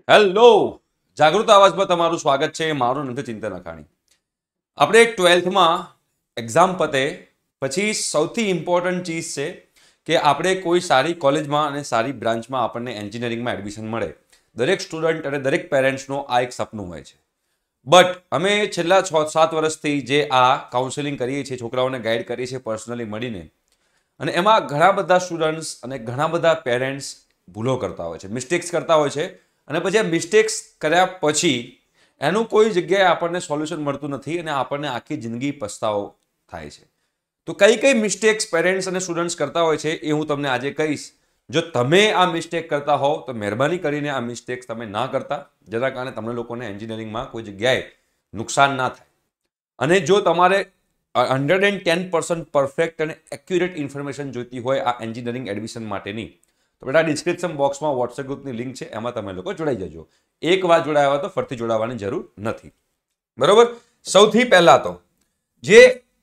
Hello, જાગૃત અવાજમાં તમારું સ્વાગત છે. મારું નથી ચિંતન અખાણી. આપણે 12થમાં એક્ઝામ પતે પછી સૌથી ઇમ્પોર્ટન્ટ ચીજ છે કે આપણે કોઈ સારી કોલેજમાં અને સારી બ્રાન્ચમાં આપણને એન્જિનિયરિંગમાં એડમિશન મળે. દરેક સ્ટુડન્ટ અને દરેક પેરેન્ટ્સનો આ એક સપનું હોય છે. બટ અમે છેલ્લા 6-7 વર્ષથી જે આ કાઉન્સેલિંગ કરીએ છીએ, છોકરાઓને ગાઈડ કરીએ છીએ પર્સનલી મળીને, અને એમાં ઘણા બધા સ્ટુડન્ટ્સ અને ઘણા બધા પેરેન્ટ્સ ભૂલો કરતા હોય છે, મિસ્ટેક્સ કરતા હોય છે. અને પછી આ મિસ્ટેક્સ કર્યા પછી એનું કોઈ જગ્યાએ આપણને સોલ્યુશન મળતું નથી અને આપણને આખી જિંદગી પસ્તાવો થાય છે. તો કઈ કઈ મિસ્ટેક્સ પેરેન્ટ્સ અને સ્ટુડન્ટ્સ કરતા હોય છે એ હું તમને આજે કહીશ. જો તમે આ મિસ્ટેક કરતા હોવ તો મહેરબાની કરીને આ મિસ્ટેક્સ તમે ના કરતા, જેના કારણે તમને લોકોને એન્જિનિયરિંગમાં કોઈ જગ્યાએ નુકસાન ના થાય. અને જો તમારે 110% પરફેક્ટ અને એક્યુરેટ ઇન્ફોર્મેશન જોઈતી હોય આ એન્જિનિયરિંગ એડમિશન માટેની, તો બેટા ડિસ્ક્રિપ્શન બોક્સમાં વોટ્સએપ ગ્રુપની લિંક છે, એમાં તમે લોકો જોડાઈ જજો. એક વાર જોડાયા હોય તો ફરીથી જોડાવાની જરૂર નથી. બરોબર. સૌથી પહેલા તો જે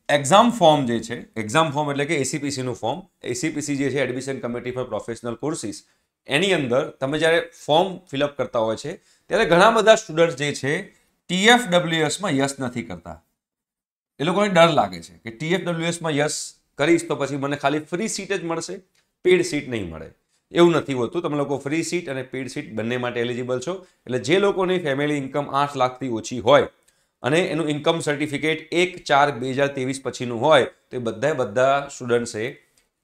એક્ઝામ ફોર્મ જે છે, એક્ઝામ ફોર્મ એટલે કે એસીપીસીનું ફોર્મ, એસીપીસી જે છે admission committee for professional courses, એની અંદર તમે જ્યારે ફોર્મ ફિલઅપ કરતા હોય છે ત્યારે ઘણા બધા સ્ટુડન્ટ જે છે TFWSમાં યસ નથી કરતા. એ લોકોને ડર લાગે છે કે TFWSમાં યસ કરીશ તો પછી મને ખાલી ફ્રી સીટ જ મળશે, પેડ સીટ નહીં મળે. એવું નથી હોતું. તમે લોકો ફ્રી સીટ અને પેડ સીટ બંને માટે એલિજિબલ છો. એટલે જે લોકોની ફેમિલી ઇન્કમ 8 લાખથી ઓછી હોય અને એનું ઇન્કમ સર્ટિફિકેટ 1/4/2023 પછીનું હોય તો એ બધા સ્ટુડન્ટ્સે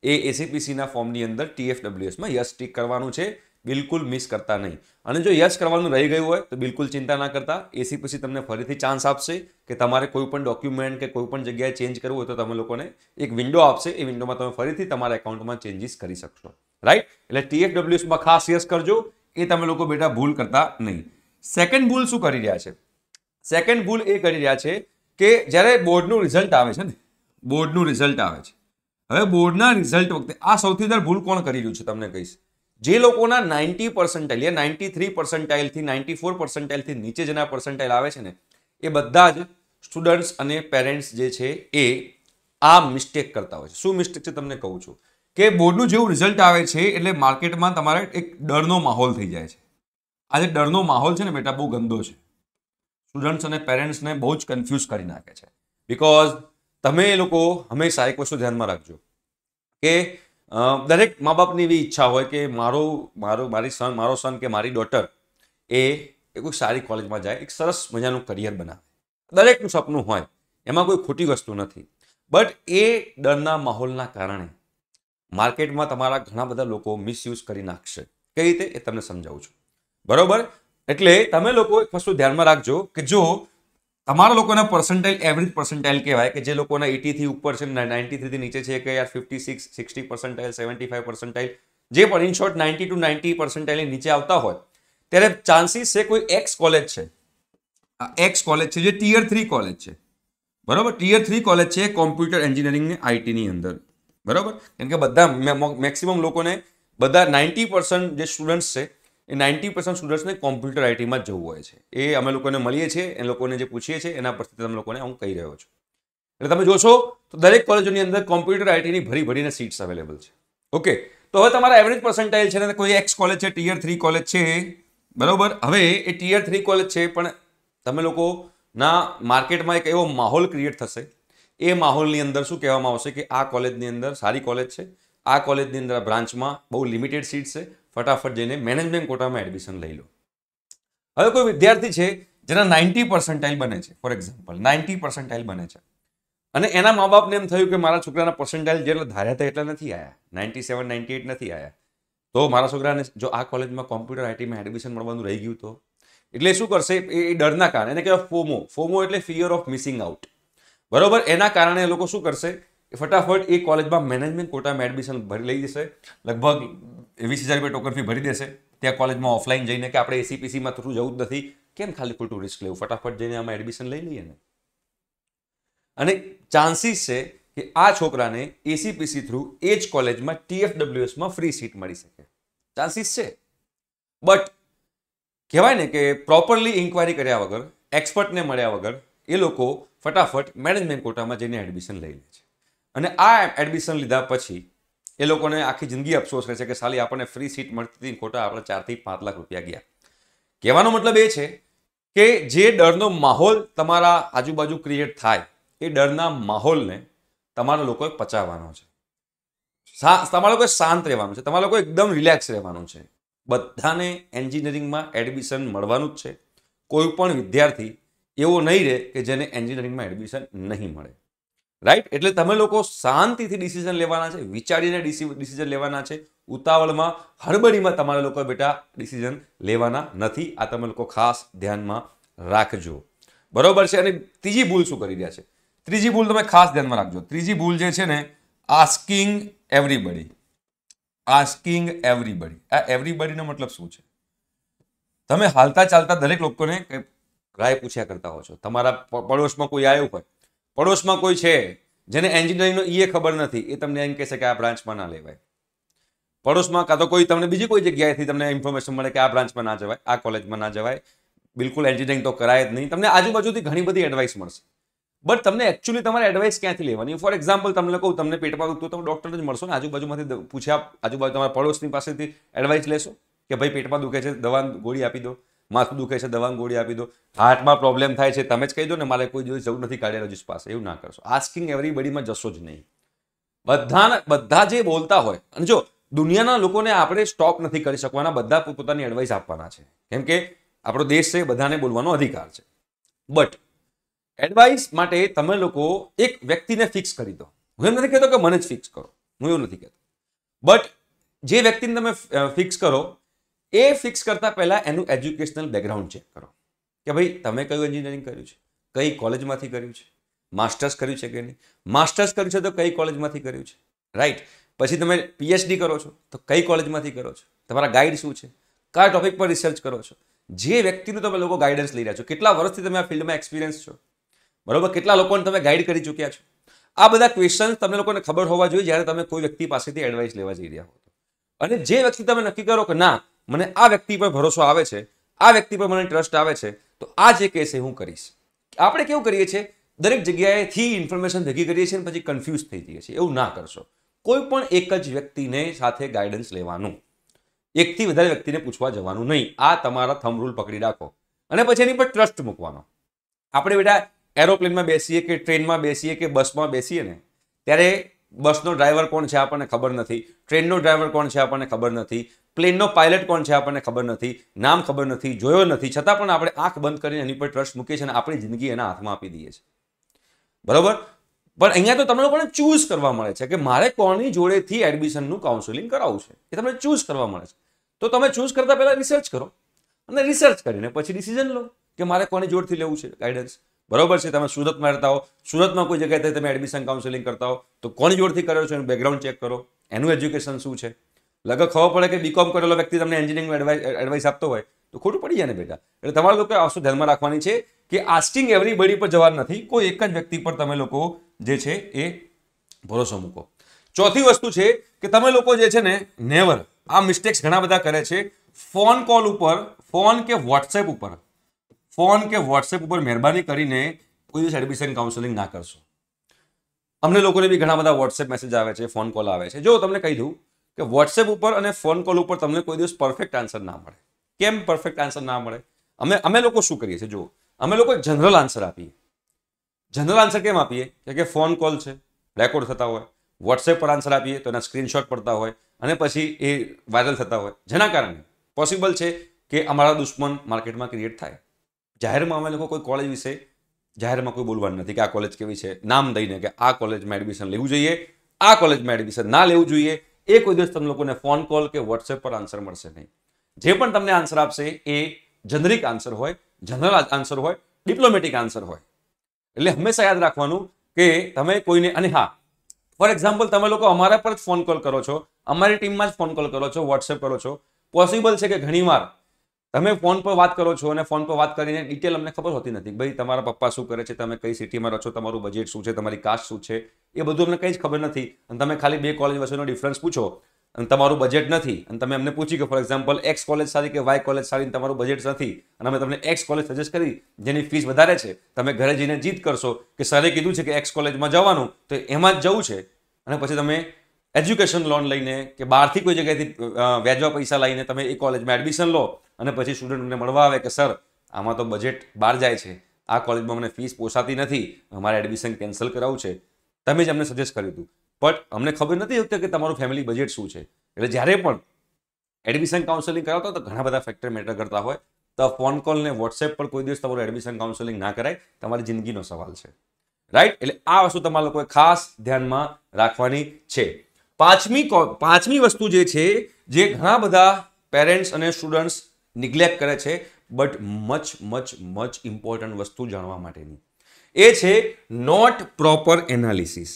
એ એસીપીસીના ફોર્મની અંદર TFWSમાં યસ ટીક કરવાનું છે. બિલકુલ મિસ કરતા નહીં. અને જો યસ કરવાનું રહી ગયું હોય તો બિલકુલ ચિંતા ના કરતા. એસીપીસી તમને ફરીથી ચાન્સ આપશે કે તમારે કોઈ પણ ડોક્યુમેન્ટ કે કોઈ પણ જગ્યાએ ચેન્જ કરવું હોય તો તમે લોકોને એક વિન્ડો આપશે. એ વિન્ડોમાં તમે ફરીથી તમારા એકાઉન્ટમાં ચેન્જીસ કરી શકશો. રાઈટ? એટલે TFWSમાં ખાસ યસ કરજો. એ તમે લોકો બેટા ભૂલ કરતા નહીં. સેકન્ડ ભૂલ શું કરી રહ્યા છે? સેકન્ડ ભૂલ એ કરી રહ્યા છે કે જ્યારે બોર્ડનું રિઝલ્ટ આવે છે ને, બોર્ડનું રિઝલ્ટ આવે છે, હવે બોર્ડના રિઝલ્ટ વખતે આ સૌથી વધારે ભૂલ કોણ કરી રહ્યું છે તમને કહીશ. જે લોકોના 90% યા 93% 94% નીચે જેના પર્સન્ટાઇલ આવે છે ને, એ બધા જ સ્ટુડન્ટ્સ અને પેરેન્ટ્સ જે છે એ આ મિસ્ટેક કરતા હોય છે. શું મિસ્ટેક છે તમને કહું છું કે બોર્ડનું જેવું રિઝલ્ટ આવે છે એટલે માર્કેટમાં તમારે એક ડરનો માહોલ થઈ જાય છે. આ જે ડરનો માહોલ છે ને બેટા બહુ ગંદો છે. સ્ટુડન્ટ્સ અને પેરેન્ટ્સને બહુ જ કન્ફ્યુઝ કરી નાખે છે. બિકોઝ તમે એ લોકો હંમેશા એક વસ્તુ ધ્યાનમાં રાખજો કે દરેક મા બાપની એવી ઈચ્છા હોય કે મારો સન કે મારી ડોટર એ કોઈ સારી કોલેજમાં જાય, એક સરસ મજાનું કરિયર બનાવે. દરેકનું સપનું હોય, એમાં કોઈ ખોટી વસ્તુ નથી. બટ એ ડરના માહોલના કારણે માર્કેટમાં તમારા ઘણા બધા લોકો મિસયુઝ કરી નાખશે. કઈ રીતે એ તમને સમજાવું છું. બરોબર? એટલે તમે લોકો એક વસ્તુ ધ્યાનમાં રાખજો કે જો તમારા લોકોના પર્સન્ટાઇલ એવરેજ પર્સન્ટાઇલ કહેવાય કે જે લોકોના 80 થી ઉપર છે, 93 થી નીચે છે, કે યાર 56, 60 પર્સન્ટાઇલ, 75 પર્સન્ટાઇલ, જે પણ ઇન શોર્ટ 90 to 90 પર્સન્ટાઇલની નીચે આવતા હોય, ત્યારે ચાન્સીસ છે કોઈ એક્સ કોલેજ છે, આ એક્સ કોલેજ છે જે ટિયર 3 કોલેજ છે. બરોબર? ટિયર 3 કોલેજ છે કોમ્પ્યુટર એન્જિનિયરિંગ ને આઈટીની અંદર. બરોબર? કેમ કે બધા મેક્સિમમ લોકોને બધા 90% જે સ્ટુડન્ટ્સ છે એ 90% સ્ટુડન્ટ્સને કોમ્પ્યુટર આઈટીમાં જ જવું હોય છે. એ અમે લોકોને મળીએ છીએ, એ લોકોને જે પૂછીએ છીએ એના પરથી તમે લોકોને હું કહી રહ્યો છું. એટલે તમે જોશો તો દરેક કોલેજોની અંદર કોમ્પ્યુટર આઈટીની ભરીને સીટ્સ અવેલેબલ છે. ઓકે, તો હવે તમારા એવરેજ પર્સન્ટાઇલ છે ને, કોઈ એક્સ કોલેજ છે, ટિયર 3 કોલેજ છે. બરોબર? હવે એ ટિયર 3 કોલેજ છે, પણ તમે લોકોના માર્કેટમાં એક એવો માહોલ ક્રિએટ થશે. એ માહોલની અંદર શું કહેવામાં આવશે કે આ કોલેજની અંદર સારી કોલેજ છે, આ કોલેજની અંદર બ્રાન્ચમાં બહુ લિમિટેડ સીટ છે, ફટાફટ જઈને મેનેજમેન્ટ કોટામાં એડમિશન લઈ લો. હવે કોઈ વિદ્યાર્થી છે જેના 90 પર્સન્ટાઇલ બને છે, ફોર એક્ઝામ્પલ 90 પર્સન્ટાઇલ બને છે, અને એના મા બાપને એમ થયું કે મારા છોકરાના પર્સન્ટાઇલ જેટલા ધાર્યા હતા એટલા નથી આવ્યા, 97, 98 નથી આવ્યા, તો મારા છોકરાને જો આ કોલેજમાં કોમ્પ્યુટર આઈટીમાં એડમિશન મળવાનું રહી ગયું તો એટલે શું કરશે? એ ડરના કારણે, એને કહેવાય ફોમો. ફોમો એટલે ફિયર ઓફ મિસિંગ આઉટ. બરોબર? એના કારણે એ લોકો શું કરશે? ફટાફટ એ કોલેજમાં મેનેજમેન્ટ કોટામાં એડમિશન ભરી લઈ જશે. લગભગ 20,000 રૂપિયા ટોકન ફી ભરી દેશે ત્યાં કોલેજમાં ઓફલાઈન જઈને કે આપણે એસીપીસીમાં થ્રુ જવું જ નથી, કેમ ખાલી ખોટું રિસ્ક લેવું, ફટાફટ જઈને આમાં એડમિશન લઈ લઈએ ને. અને ચાન્સીસ છે કે આ છોકરાને એસીપીસી થ્રુ એ જ કોલેજમાં TFWSમાં ફ્રી સીટ મળી શકે. ચાન્સીસ છે. બટ કહેવાય ને કે પ્રોપરલી ઇન્ક્વાયરી કર્યા વગર, એક્સપર્ટને મળ્યા વગર એ લોકો ફટાફટ મેનેજમેન્ટ કોટામાં જઈને એડમિશન લઈ લે છે. અને આ એડમિશન લીધા પછી એ લોકોને આખી જિંદગી અફસોસ રહે છે કે સાલી આપણને ફ્રી સીટ મળતી હતી, ખોટા આપણે 4 થી 5 લાખ રૂપિયા ગયા. કહેવાનો મતલબ એ છે કે જે ડરનો માહોલ તમારા આજુબાજુ ક્રિએટ થાય એ ડરના માહોલને તમારા લોકોએ પચાવવાનો છે. તમારા લોકોએ શાંત રહેવાનું છે, તમારા લોકો એકદમ રિલેક્સ રહેવાનું છે. બધાને એન્જિનિયરિંગમાં એડમિશન મળવાનું જ છે. કોઈ પણ વિદ્યાર્થી એવો નહીં રહે કે જેને એન્જિનિયરિંગમાં એડમિશન નહીં મળે. રાઈટ? એટલે તમે લોકો શાંતિથી ડિસિઝન લેવાના છે, વિચારીને ડિસિઝન લેવાના છે. ઉતાવળમાં હળબડીમાં તમારા લોકો બેટા ડિસિઝન લેવાના નથી. આ તમે લોકો ખાસ ધ્યાનમાં રાખજો. બરોબર છે? અને ત્રીજી ભૂલ શું કરી રહ્યા છે? ત્રીજી ભૂલ તમે ખાસ ધ્યાનમાં રાખજો. ત્રીજી ભૂલ જે છે ને, આસ્કિંગ એવરીબડી. Asking everybody. આ એવરીબડીનો મતલબ શું છે? તમે હાલતા ચાલતા દરેક લોકોને રાય પૂછ્યા કરતા હો છો. તમારા પડોશમાં કોઈ આવ્યું હોય, પડોશમાં કોઈ છે જેને એન્જિનિયરિંગનો એ ખબર નથી, એ તમને એમ કહેશે કે આ બ્રાન્ચમાં ના લેવાય. પડોશમાં કાં તો કોઈ તમને બીજી કોઈ જગ્યાએથી તમને ઇન્ફોર્મેશન મળે કે આ બ્રાન્ચમાં ના જવાય, આ કોલેજમાં ના જવાય, બિલકુલ એન્જિનિયરિંગ તો કરાય જ નહીં. તમને આજુબાજુથી ઘણી બધી એડવાઇસ મળશે, બટ તમને એકચ્યુઅલી તમારે એડવાઇસ ક્યાંથી લેવાની? ફોર એક્ઝામ્પલ તમને કહું, તમને પેટમાં દુખતું તમે ડૉક્ટરને જ મળશો ને, આજુબાજુમાંથી પૂછ્યા, આજુબાજુ તમારા પડોશની પાસેથી એડવાઇસ લેશો કે ભાઈ પેટમાં દુખે છે, દવા ગોળી આપી દો, માથું દુખે છે, દવાની ગોળી આપી દો, હાર્ટમાં પ્રોબ્લેમ થાય છે, તમે જ કહી દો ને મારે કોઈ દિવસ જવું નથી કાર્ડિયોલોજિસ્ટ પાસે. એવું ના કરશો. આસ્કિંગ એવરીબડીમાં જશો જ નહીં. બધા જે બોલતા હોય, અને જો દુનિયાના લોકોને આપણે સ્ટોપ નથી કરી શકવાના, બધા પોતાની એડવાઇસ આપવાના છે, કેમ કે આપણો દેશ છે, બધાને બોલવાનો અધિકાર છે. બટ એડવાઇસ માટે તમે લોકો એક વ્યક્તિને ફિક્સ કરી દો. હું એમ નથી કહેતો કે મને જ ફિક્સ કરો, હું એવું નથી કહેતો, બટ જે વ્યક્તિને તમે ફિક્સ કરો એ ફિક્સ કરતા પહેલા એનું એજ્યુકેશનલ બેકગ્રાઉન્ડ ચેક કરો કે ભાઈ તમે કયું એન્જિનિયરિંગ કર્યું છે, કઈ કોલેજમાંથી કર્યું છે, માસ્ટર્સ કર્યું છે કે નહીં, માસ્ટર્સ કર્યું છે તો કઈ કોલેજમાંથી કર્યું છે, રાઈટ? પછી તમે પીએચડી કરો છો તો કઈ કોલેજમાંથી કરો છો, તમારા ગાઈડ શું છે, કયા ટોપિક પર રિસર્ચ કરો છો, જે વ્યક્તિનું તમે લોકો ગાઈડન્સ લઈ રહ્યા છો, કેટલા વર્ષથી તમે આ ફિલ્ડમાં એક્સપિરિયન્સ છો, બરોબર, કેટલા લોકોને તમે ગાઈડ કરી ચૂક્યા છો, આ બધા ક્વેશ્ચન્સ તમને લોકોને ખબર હોવા જોઈએ જ્યારે તમે કોઈ વ્યક્તિ પાસેથી એડવાઇસ લેવા જઈ રહ્યા હો. અને જે વ્યક્તિ તમે નક્કી કરો કે ના મને આ વ્યક્તિ પર ભરોસો આવે છે, આ વ્યક્તિ પર મને ટ્રસ્ટ આવે છે, તો આ જે કહેશે હું કરીશ. આપણે કેવું કરીએ છીએ, દરેક જગ્યાએથી ઇન્ફોર્મેશન ભેગી કરીએ છીએ અને પછી કન્ફ્યુઝ થઈ જઈએ છીએ. એવું ના કરશો. કોઈ પણ એક જ વ્યક્તિને સાથે ગાઈડન્સ લેવાનું, એકથી વધારે વ્યક્તિને પૂછવા જવાનું નહીં. આ તમારા થંબ રૂલ પકડી રાખો અને પછી એની પર ટ્રસ્ટ મૂકવાનો. આપણે બેટા એરોપ્લેનમાં બેસીએ કે ટ્રેનમાં બેસીએ કે બસમાં બેસીએ ને, ત્યારે બસનો ડ્રાઈવર કોણ છે આપણને ખબર નથી, ટ્રેનનો ડ્રાઈવર કોણ છે આપણને ખબર નથી, પ્લેનનો પાયલટ કોણ છે આપણને ખબર નથી, નામ ખબર નથી, જોયો નથી, છતાં પણ આપણે આંખ બંધ કરીને એની પર ટ્રસ્ટ મૂકીએ છીએ અને આપણી જિંદગી એના હાથમાં આપી દઈએ છીએ. બરોબર? પણ અહીંયા તો તમને લોકોને ચૂઝ કરવા મળે છે કે મારે કોની જોડેથી એડમિશનનું કાઉન્સેલિંગ કરાવવું છે, એ તમને ચૂઝ કરવા મળે છે. તો તમે ચૂઝ કરતા પહેલા રિસર્ચ કરો અને રિસર્ચ કરીને પછી ડિસિઝન લો કે મારે કોની જોડથી લેવું છે ગાઈડન્સ. બરોબર છે? તમે સુરતમાં રહેતા હો, સુરતમાં કોઈ જગ્યાએ તમે એડમિશન કાઉન્સેલિંગ કરતા હો તો કોની જોડથી કર્યો છો એનું બેકગ્રાઉન્ડ ચેક કરો, એનું એજ્યુકેશન શું છે. લગભગ ખબર પડે કે બીકોમ કરેલો વ્યક્તિ તમને એન્જિનિયરિંગમાં એડવાઇસ આપતો હોય તો ખોટું પડી જાય ને બેટા. એટલે તમારા લોકો આ વસ્તુ ધ્યાનમાં રાખવાની છે કે આસ્કિંગ એવરીબડી પર જવાનું નથી, કોઈ એક જ વ્યક્તિ પર તમે લોકો જે છે એ ભરોસો મૂકો. ચોથી વસ્તુ છે કે તમે લોકો જે છે ને નેવર, આ મિસ્ટેક્સ ઘણા બધા કરે છે, ફોન કોલ ઉપર, ફોન કે વોટ્સએપ ઉપર મહેરબાની કરીને કોઈ દિવસ એડમિશન કાઉન્સેલિંગ ના કરશો. અમને લોકોને બી ઘણા બધા વોટ્સએપ મેસેજ આવે છે, ફોન કોલ આવે છે. જો તમને કહી દઉં કે વોટ્સએપ ઉપર અને ફોન કોલ ઉપર તમને કોઈ દિવસ પરફેક્ટ આન્સર ના મળે. કેમ પરફેક્ટ આન્સર ના મળે? અમે લોકો શું કરીએ છીએ, જો અમે લોકો જનરલ આન્સર આપીએ. જનરલ આન્સર કેમ આપીએ કે ફોન કોલ છે, રેકોર્ડ થતા હોય, વોટ્સએપ પર આન્સર આપીએ તો એના સ્ક્રીનશોટ પડતા હોય અને પછી એ વાયરલ થતા હોય, જેના કારણે પોસિબલ છે કે અમારા દુશ્મન માર્કેટમાં ક્રિએટ થાય. જાહેરમાં અમે લોકો કોઈ કોલેજ વિશે જાહેરમાં કોઈ બોલવાનું નથી કે આ કોલેજ કેવી છે, નામ દઈને કે આ કોલેજમાં એડમિશન લેવું જોઈએ, આ કોલેજમાં એડમિશન ના લેવું જોઈએ. એ કોઈ દિવસ તમને લોકોને ફોન કોલ કે વોટ્સએપ પર આન્સર મળશે નહીં. જે પણ તમને આન્સર આપશે એ જનરિક આન્સર હોય, જનરલ આન્સર હોય, ડિપ્લોમેટિક આન્સર હોય. એટલે હંમેશા યાદ રાખવાનું કે તમે કોઈને, અને હા, ફોર એક્ઝામ્પલ તમે લોકો અમારા પર જ ફોન કોલ કરો છો, અમારી ટીમમાં જ ફોન કોલ કરો છો, વોટ્સએપ કરો છો. પોસિબલ છે કે ઘણીવાર તમે ફોન પર વાત કરો છો અને ફોન પર વાત કરીને ડિટેલ અમને ખબર હોતી નથી, ભાઈ તમારા પપ્પા શું કરે છે, તમે કઈ સિટીમાં રહો છો, તમારું બજેટ શું છે, તમારી કાસ્ટ શું છે, એ બધું અમને કંઈ જ ખબર નથી. અને તમે ખાલી બે કોલેજ વચ્ચેનો ડિફરન્સ પૂછો અને તમારું બજેટ નથી અને તમે અમને પૂછી કે ફોર એક્ઝામ્પલ એક્સ કોલેજ સારી કે વાય કોલેજ સારી, તમારું બજેટ નથી અને અમે તમને એક્સ કોલેજ સજેસ્ટ કરી જેની ફીસ વધારે છે, તમે ઘરે જઈને જીદ કરશો કે સરે કીધું છે કે એક્સ કોલેજમાં જવાનું તો એમાં જ જવું છે, અને પછી તમે એજ્યુકેશન લોન લઈને કે બહારથી કોઈ જગ્યાએથી વ્યાજવા પૈસા લઈને તમે એ કોલેજમાં એડમિશન લો અને પછી સ્ટુડન્ટને મળવા આવે કે સર આમાં તો બજેટ બહાર જાય છે, આ કોલેજમાં મને ફીસ પોસાતી નથી, અમારે એડમિશન કેન્સલ કરાવવું છે, તમે જ અમને સજેસ્ટ કર્યું હતું, બટ અમને ખબર નથી હોતી કે તમારું ફેમિલી બજેટ શું છે. એટલે જ્યારે પણ એડમિશન કાઉન્સેલિંગ કરાવતા તો ઘણા બધા ફેક્ટર મેટર કરતા હોય, તો ફોન કોલ ને વોટ્સએપ પર કોઈ દિવસ તમારું એડમિશન કાઉન્સેલિંગ ના કરાય, તમારી જિંદગીનો સવાલ છે. રાઈટ? એટલે આ વસ્તુ તમારા લોકોએ ખાસ ધ્યાનમાં રાખવાની છે. પાંચમી વસ્તુ જે છે, જે ઘણા બધા પેરેન્ટ્સ અને સ્ટુડન્ટ્સ નિગ્લેક્ટ કરે છે, બટ મચ ઇમ્પોર્ટન્ટ વસ્તુ જાણવા માટેની, એ છે not proper analysis.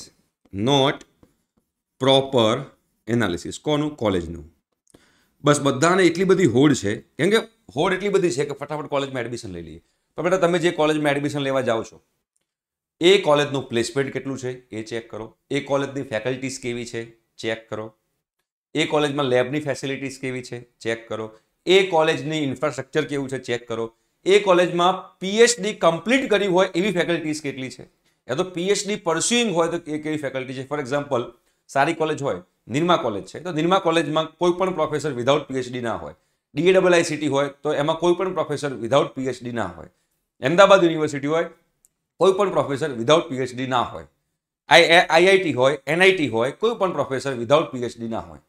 Not proper analysis કોનું? કોલેજનું. બસ બધાને એટલી બધી હોડ છે, કેમ કે હોડ એટલી બધી છે કે ફટાફટ કોલેજમાં એડમિશન લઈ લઈએ. પણ બેટા તમે જે કોલેજમાં એડમિશન લેવા જાઓ છો એ કોલેજનું પ્લેસમેન્ટ કેટલું છે એ ચેક કરો, એ કોલેજની ફેકલ્ટીઝ કેવી છે ચેક કરો, એ કોલેજમાં લેબની ફેસિલિટીઝ કેવી છે ચેક કરો, એ કોલેજની ઇન્ફ્રાસ્ટ્રક્ચર કેવું છે ચેક કરો, એ કોલેજમાં પીએચડી કમ્પ્લીટ કર્યું હોય એવી ફેકલ્ટીઝ કેટલી છે, યા તો પીએચડી પરસ્યુઇંગ હોય તો એ કેવી ફેકલ્ટી છે. ફોર એક્ઝામ્પલ, સારી કોલેજ હોય, નિરમા કોલેજ છે, તો નિરમા કોલેજમાં કોઈ પણ પ્રોફેસર વિધાઉટ પીએચડી ના હોય. DAIICT હોય તો એમાં કોઈ પણ પ્રોફેસર વિધાઉટ પીએચડી ના હોય. અમદાવાદ યુનિવર્સિટી હોય, કોઈ પણ પ્રોફેસર વિધાઉટ પીએચડી ના હોય. IIT હોય, NIT હોય, કોઈ પણ પ્રોફેસર વિધાઉટ પીએચડી ના હોય.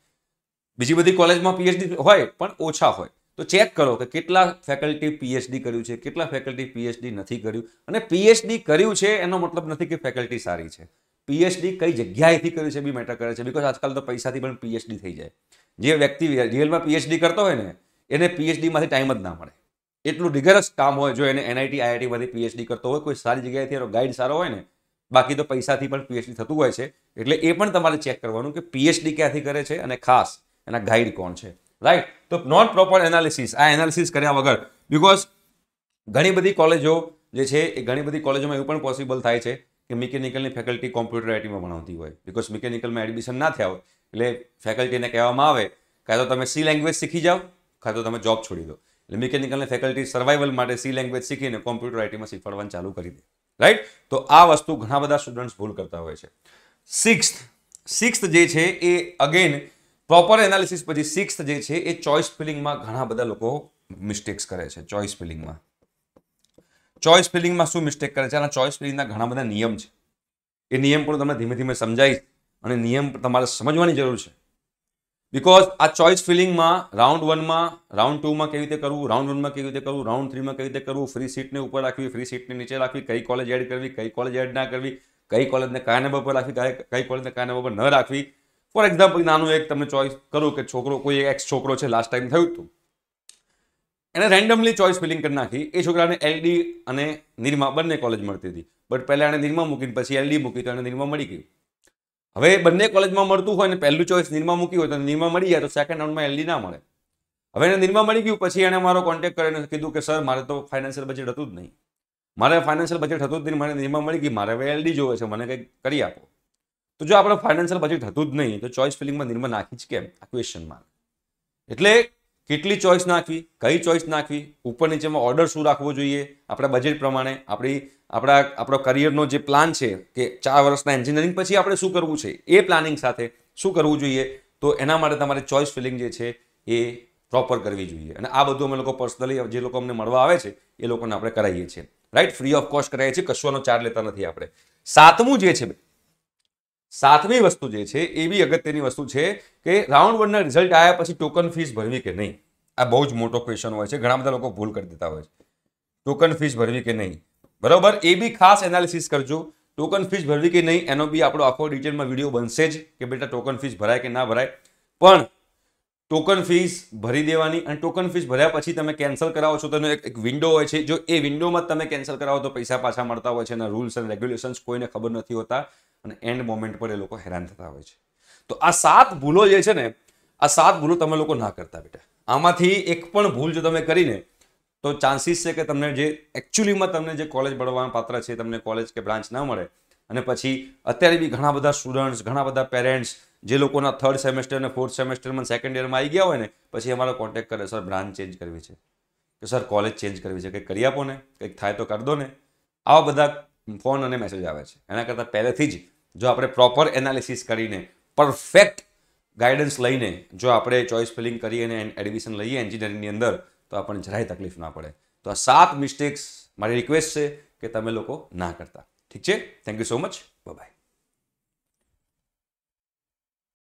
બીજી બધી કોલેજમાં પીએચડી હોય પણ ઓછા હોય. તો ચેક કરો કે કેટલા ફેકલ્ટી પીએચડી કર્યું છે, કેટલા ફેકલ્ટી પીએચડી નથી કર્યું. અને પીએચડી કર્યું છે એનો મતલબ નથી કે ફેકલ્ટી સારી છે. પીએચડી કઈ જગ્યાએથી કર્યું છે બી મેટર કરે છે, બીકોઝ આજકાલ તો પૈસાથી પણ પીએચડી થઈ જાય. જે વ્યક્તિ રિયલમાં પીએચડી કરતો હોય ને એને પીએચડીમાંથી ટાઈમ જ ના મળે, એટલું રિગરસ કામ હોય. જો એને NIT IIT માંથી પીએચડી કરતો હોય, કોઈ સારી જગ્યાએથી એનો ગાઈડ સારો હોય ને, બાકી તો પૈસાથી પણ પીએચડી થતું હોય છે. એટલે એ પણ તમારે ચેક કરવાનું કે પીએચડી ક્યાંથી કરે છે અને ખાસ એના ગાઈડ કોણ છે. રાઈટ? તો નોટ પ્રોપર એનાલિસિસ, આ એનાલિસિસ કર્યા વગર, બીકોઝ ઘણી બધી કોલેજો જે છે એ ઘણી બધી કોલેજોમાં એવું પણ પોસિબલ થાય છે કે મિકેનિકલની ફેકલ્ટી કોમ્પ્યુટર આઈટીમાં ભણાવતી હોય, બીકોઝ મિકેનિકલમાં એડમિશન ના થયા હોય એટલે ફેકલ્ટીને કહેવામાં આવે કાં તો તમે સી લેંગ્વેજ શીખી જાઓ કાં તો તમે જોબ છોડી દો. એટલે મિકેનિકલની ફેકલ્ટી સર્વાઈવલ માટે સી લેંગ્વેજ શીખીને કોમ્પ્યુટર આઈટીમાં શીખવાડવાનું ચાલુ કરી દે. રાઈટ? તો આ વસ્તુ ઘણા બધા સ્ટુડન્ટ્સ ભૂલ કરતા હોય છે. સિક્સ્થ જે છે એ અગેન પ્રોપર એનાલિસિસ પછી સિક્સ્થ જે છે એ ચોઇસ ફિલિંગમાં ઘણા બધા લોકો મિસ્ટેક્સ કરે છે. ચોઇસ ફિલિંગમાં શું મિસ્ટેક કરે છે? આના ચોઇસ ફિલિંગના ઘણા બધા નિયમ છે. એ નિયમ પણ તમને ધીમે ધીમે સમજાવીશ અને નિયમ તમારે સમજવાની જરૂર છે. બીકોઝ આ ચોઇસ ફિલિંગમાં રાઉન્ડ 1માં, રાઉન્ડ 2માં કેવી રીતે કરવું, રાઉન્ડ 1માં કેવી રીતે કરવું, રાઉન્ડ 3માં કેવી રીતે કરવું, ફ્રી સીટને ઉપર રાખવી, ફ્રી સીટને નીચે રાખવી, કઈ કોલેજ એડ કરવી, કઈ કોલેજ એડ ના કરવી, કઈ કોલેજને કયા નંબર પર રાખવી, કઈ કોલેજને કયા નંબર પર ન રાખવી. ફોર એક્ઝામ્પલ નાનું એક તમને ચોઇસ કરું કે છોકરો, કોઈ એક્સ છોકરો છે, લાસ્ટ ટાઈમ થયું હતું, એને રેન્ડમલી ચોઇસ ફિલિંગ કરી નાખી. એ છોકરાને LD અને નિરમા બંને કોલેજ મળતી હતી, બટ પહેલા એને નિરમા મૂકીને પછી LD મૂકી તો એને નિરમા મળી ગયું. હવે બંને કોલેજમાં મળતું હોય ને પહેલું ચોઇસ નિરમા મૂકી હોય તો નિરમા મળી જાય, તો સેકન્ડ રાઉન્ડમાં LD ના મળે. હવે એને નિરમા મળી ગયું, પછી એને મારો કોન્ટેક્ટ કરીને કીધું કે સર મારે તો ફાઇનાન્શિયલ બજેટ હતું જ નહીં, મારે ફાઇનાન્શિયલ બજેટ હતું જ નહીં, મને નિરમા મળી ગઈ, મારે હવે LD જોવે છે, મને કંઈક કરી આપો. તો જો આપણે ફાઇનાન્શિયલ બજેટ હતું જ નહીં તો ચોઇસ ફિલિંગમાં નિરમા નાખી જ કેમ? આ ક્વેશ્ચન માર્ક. એટલે કેટલી ચોઇસ નાખવી, કઈ ચોઇસ નાખવી, ઉપર નીચેમાં ઓર્ડર શું રાખવો જોઈએ, આપણા બજેટ પ્રમાણે, આપણો કરિયરનો જે પ્લાન છે કે 4 વર્ષના એન્જિનિયરિંગ પછી આપણે શું કરવું છે એ પ્લાનિંગ સાથે શું કરવું જોઈએ, તો એના માટે તમારે ચોઇસ ફિલિંગ જે છે એ પ્રોપર કરવી જોઈએ. અને આ બધું અમે લોકો પર્સનલી જે લોકો અમને મળવા આવે છે એ લોકોને આપણે કરાવીએ છીએ. રાઈટ? ફ્રી ઓફ કોસ્ટ કરાવીએ છીએ, કશોનો ચાર્જ લેતા નથી આપણે. સાતમી વસ્તુ જે છે એ બી અગત્યની વસ્તુ છે કે રાઉન્ડ 1ના રિઝલ્ટ આવ્યા પછી ટોકન ફીસ ભરવી કે નહીં. આ બહુ જ મોટો ક્વેશ્ચન હોય છે, ઘણા બધા લોકો ભૂલ કરી દેતા હોય છે. ટોકન ફીસ ભરવી કે નહીં, બરોબર, એ બી ખાસ એનાલિસિસ કરજો. ટોકન ફીસ ભરવી કે નહીં એનો બી આપણો આખો ડિટેલમાં વિડીયો બનશે જ કે બેટા ટોકન ફીસ ભરાય કે ના ભરાય. પણ ટોકન ફીસ ભરી દેવાની, અને ટોકન ફીસ ભર્યા પછી તમે કેન્સલ કરાવો છો તો એક વિન્ડો હોય છે, જો એ વિન્ડોમાં તમે કેન્સલ કરાવો તો પૈસા પાછા મળતા હોય છે. એના રૂલ્સ એન્ડ રેગ્યુલેશન્સ કોઈને ખબર નથી હોતા અને એન્ડ મોમેન્ટ પર એ લોકો હેરાન થતા હોય છે. તો આ 7 ભૂલો જે છે ને, આ 7 ભૂલો તમે લોકો ના કરતા બેટા. આમાંથી એક પણ ભૂલ જો તમે કરીને તો ચાન્સીસ છે કે તમને જે એકચ્યુઅલીમાં તમને જે કોલેજ ભણવાના પાત્ર છે તમને કોલેજ કે બ્રાન્ચ ના મળે. અને પછી અત્યારે બી ઘણા બધા સ્ટુડન્ટ્સ, ઘણા બધા પેરેન્ટ્સ જે લોકોના 3rd સેમેસ્ટર અને 4th સેમેસ્ટરમાં સેકન્ડ યરમાં આવી ગયા હોય ને, પછી અમારો કોન્ટેક્ટ કરે, સર બ્રાન્ચ ચેન્જ કરવી છે, કે સર કોલેજ ચેન્જ કરવી છે, કંઈક કરી આપો ને, કંઈક થાય તો કરી દો ને. આવા બધા ફોન અને મેસેજ આવે છે. એના કરતાં પહેલેથી જ જો આપણે પ્રોપર એનાલિસિસ કરીને, પરફેક્ટ ગાઈડન્સ લઈને જો આપણે ચોઇસ ફિલિંગ કરીએ અને એડમિશન લઈએ એન્જિનિયરિંગની અંદર, તો આપણને જરાય તકલીફ ના પડે. તો આ 7 મિસ્ટેક્સ મારી રિક્વેસ્ટ છે કે તમે લોકો ના કરતા. ઠીક છે? Thank you so much. By.